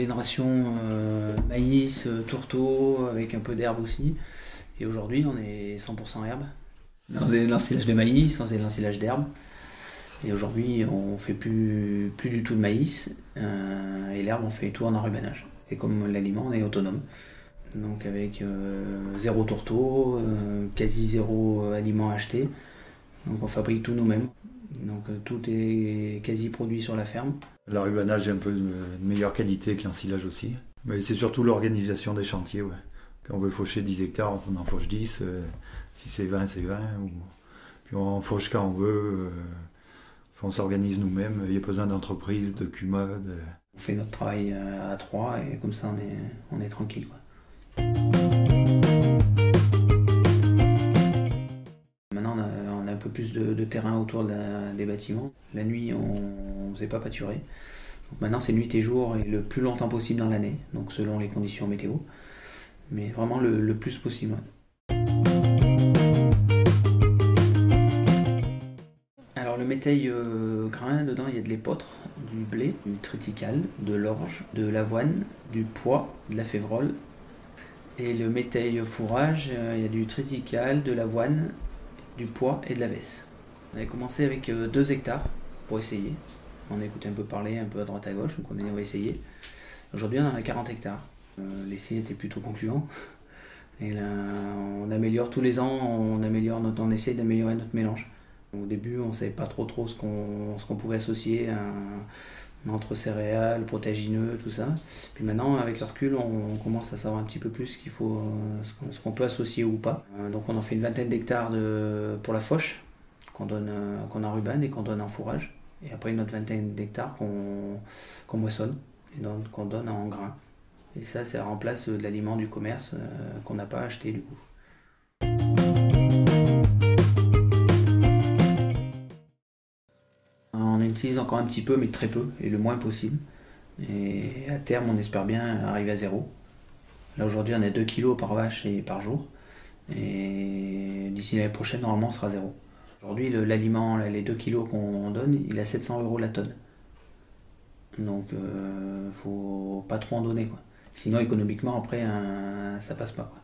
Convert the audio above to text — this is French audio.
une ration maïs, tourteau, avec un peu d'herbe aussi. Et aujourd'hui, on est 100% herbe. On faisait l'ensilage de maïs, on faisait l'ensilage d'herbe. Et aujourd'hui, on fait plus du tout de maïs. Et l'herbe, on fait tout en enrubanage. C'est comme l'aliment, on est autonome. Donc avec zéro tourteau, quasi zéro aliment acheté. Donc on fabrique tout nous-mêmes. Donc tout est quasi produit sur la ferme. L'enrubanage est un peu de meilleure qualité que l'ensilage aussi. Mais c'est surtout l'organisation des chantiers. Ouais. Quand on veut faucher 10 hectares, on en fauche 10. Si c'est 20, c'est 20. Puis on fauche quand on veut. On s'organise nous-mêmes. Il n'y a pas besoin d'entreprise, de CUMA. On fait notre travail à 3 et comme ça on est tranquille, quoi. Maintenant on a un peu plus de terrain autour des bâtiments. La nuit on ne faisait pas pâturer. Donc maintenant c'est nuit et jour et le plus longtemps possible dans l'année, donc selon les conditions météo. Mais vraiment le plus possible. Alors le métail grain, dedans il y a de l'épeautre, du blé, du triticale, de l'orge, de l'avoine, du pois, de la févrole. Et le métail fourrage, il y a du triticale, de l'avoine, du pois et de la vesse. On avait commencé avec 2 hectares pour essayer. On a écouté un peu parler, un peu à droite à gauche, donc on va essayer. Aujourd'hui on en a 40 hectares. L'essai était plutôt concluant. Et là, on améliore tous les ans, on essaie d'améliorer notre mélange. Au début, on ne savait pas trop ce qu'on pouvait associer entre céréales, protéagineux, tout ça. Puis maintenant, avec le recul, on commence à savoir un petit peu plus ce qu'on peut associer ou pas. Donc on en fait une vingtaine d'hectares pour la fauche, qu'on enrubane et qu'on donne en fourrage. Et après une autre vingtaine d'hectares qu'on moissonne et donc qu'on donne en grains. Et ça remplace de l'aliment du commerce qu'on n'a pas acheté du coup. On utilise encore un petit peu, mais très peu, et le moins possible. Et à terme, on espère bien arriver à 0. Là aujourd'hui, on a 2 kg par vache et par jour. Et d'ici l'année prochaine, normalement, on sera 0. Aujourd'hui, l'aliment, les 2 kg qu'on donne, il a 700 € la tonne. Donc, faut pas trop en donner, quoi. Sinon, économiquement, après, ça passe pas, quoi.